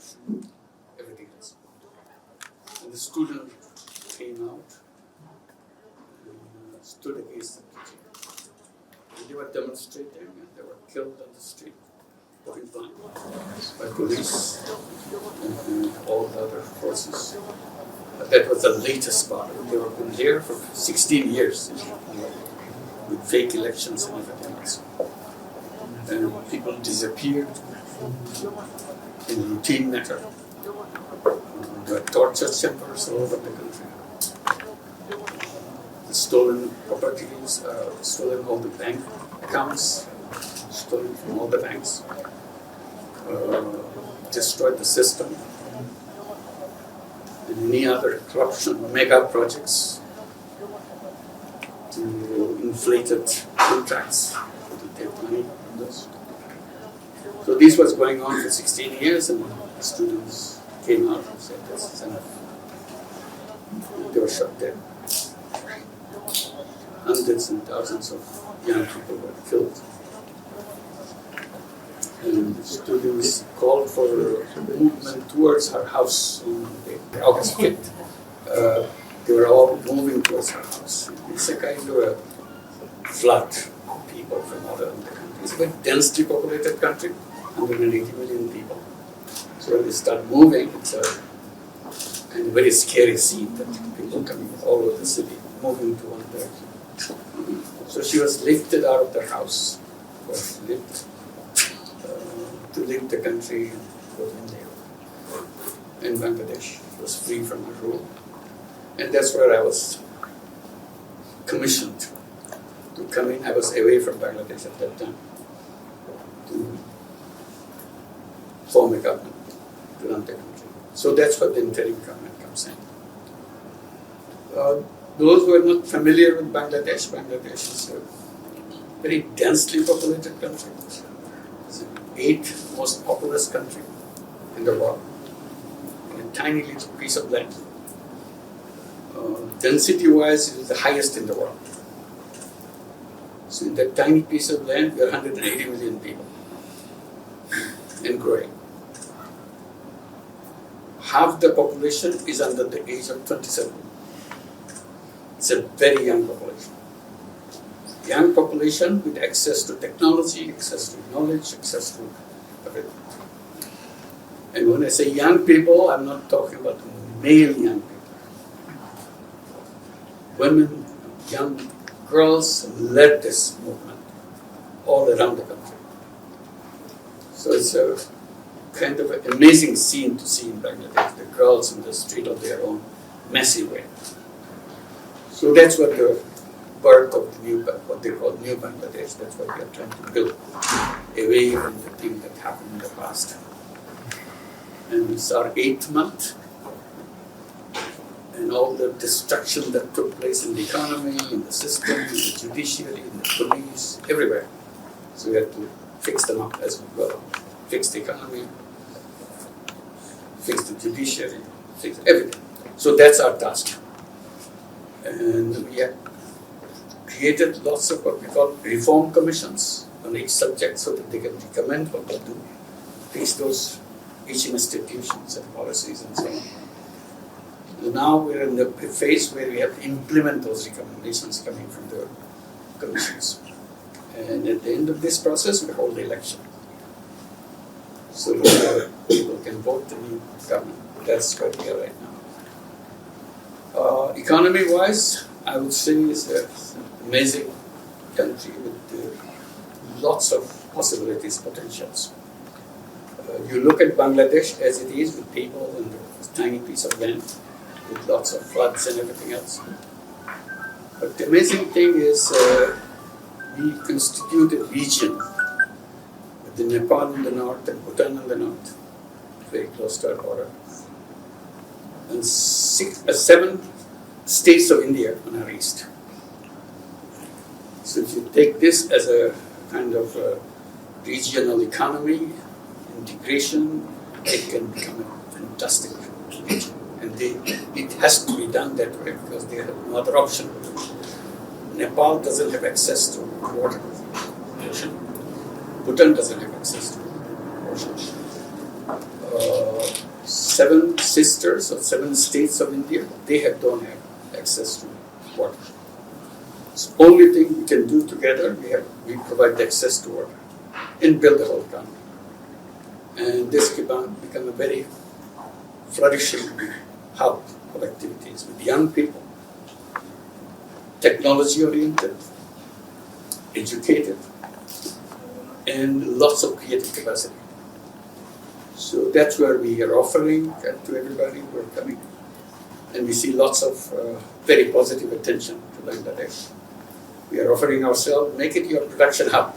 corruption, everything else. And the student came out and stood against the teaching. And they were demonstrating and they were killed on the street, point blank, by police and all the other forces. That was the latest part. They were been there for 16 years with fake elections and everything else. And people disappeared in routine matter. There were torture chambers all over the country. The stolen properties, stolen all the bank accounts, stolen from all the banks, destroyed the system. And any other corruption, mega projects, to inflated contracts to take money from those. So this was going on for 16 years, and the students came out and said, this is enough. They were shot dead. Hundreds and thousands of young people were killed. And the students called for a movement towards her house on August 5th. They were all moving towards her house. It's a kind of a flood of people from all around the country. It's a very densely populated country, 180 million people. So when they start moving, it's a kind of very scary scene that people coming all over the city, moving to one direction. So she was lifted out of the house, was lifted to leave the country and go in there. In Bangladesh, she was free from her rule. And that's where I was commissioned to come in. I was away from Bangladesh at that time to form a government to run the country. So that's what the interim government comes in. Those who are not familiar with Bangladesh, Bangladesh is a very densely populated country. It's the 8th most populous country in the world, in a tiny little piece of land. Density-wise, it is the highest in the world. So in that tiny piece of land, there are 180 million people and growing. Half the population is under the age of 27. It's a very young population. Young population with access to technology, access to knowledge, access to everything. And when I say young people, I'm not talking about male young people. Women, young girls led this movement all around the country. So it's a kind of an amazing scene to see in Bangladesh, the girls in the street of their own massive way. So that's what the birth of the new, what they call new Bangladesh, that's what we are trying to build, away from the thing that happened in the past. And it's our 8th month. And all the destruction that took place in the economy, in the system, in the judiciary, in the police, everywhere. So we have to fix them up as we go. Fix the economy, fix the judiciary, fix everything. So that's our task. And we have created lots of what we call reform commissions on each subject so that they can recommend what to do, fix those each institutions and policies and so on. Now we're in the phase where we have to implement those recommendations coming from the commissions. And at the end of this process, we hold the election. So people can vote the new government. That's where we are right now. Economy-wise, I would say it's an amazing country with lots of possibilities, potentials. You look at Bangladesh as it is with people and this tiny piece of land, with lots of floods and everything else. But the amazing thing is we constitute a region with the Nepal in the north and Bhutan in the north, very close to our border, and 7 states of India on our east. So if you take this as a kind of regional economy, integration, it can become a fantastic region. And it has to be done that way because they have no other option. Nepal doesn't have access to water, ocean. Bhutan doesn't have access to ocean. 7 sisters or 7 states of India, they don't have access to water. So only thing we can do together, we provide the access to water and build the whole country. And this become a very flourishing hub of activities with young people, technology-oriented, educated, and lots of creative capacity. So that's where we are offering to everybody who are coming. And we see lots of very positive attention to Bangladesh. We are offering ourselves, make it your production hub.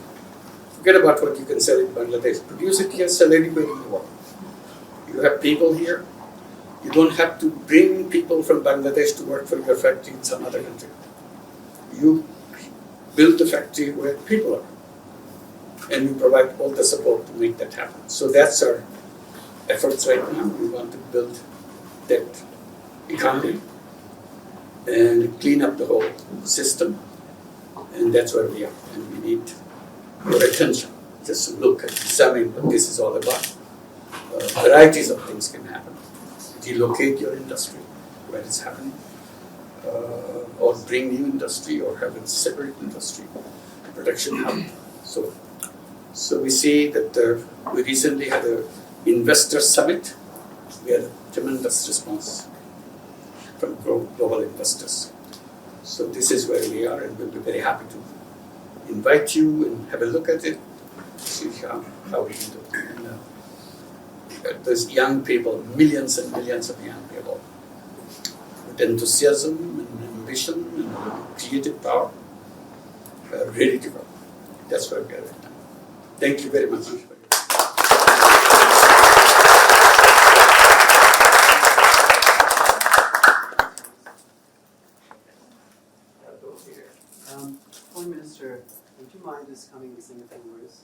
Forget about what you can sell in Bangladesh. Produce it here, sell anywhere in the world. You have people here. You don't have to bring people from Bangladesh to work for your factory in some other country. You build the factory where people are. And we provide all the support to make that happen. So that's our efforts right now. We want to build that economy and clean up the whole system. And that's where we are. And we need your attention. Just to look and examine what this is all about. Varieties of things can happen. Relocate your industry where it's happening. Or bring new industry or have a separate industry. Production hub. So we see that we recently had an investor summit. We had a tremendous response from global investors. So this is where we are, and we'll be very happy to invite you and have a look at it, see how we can do it. And, there's young people, millions and millions of young people, with enthusiasm and ambition and creative power, ready to go. That's where we are right now. Thank you very much. Foreign Minister, would you mind just coming and saying a few words?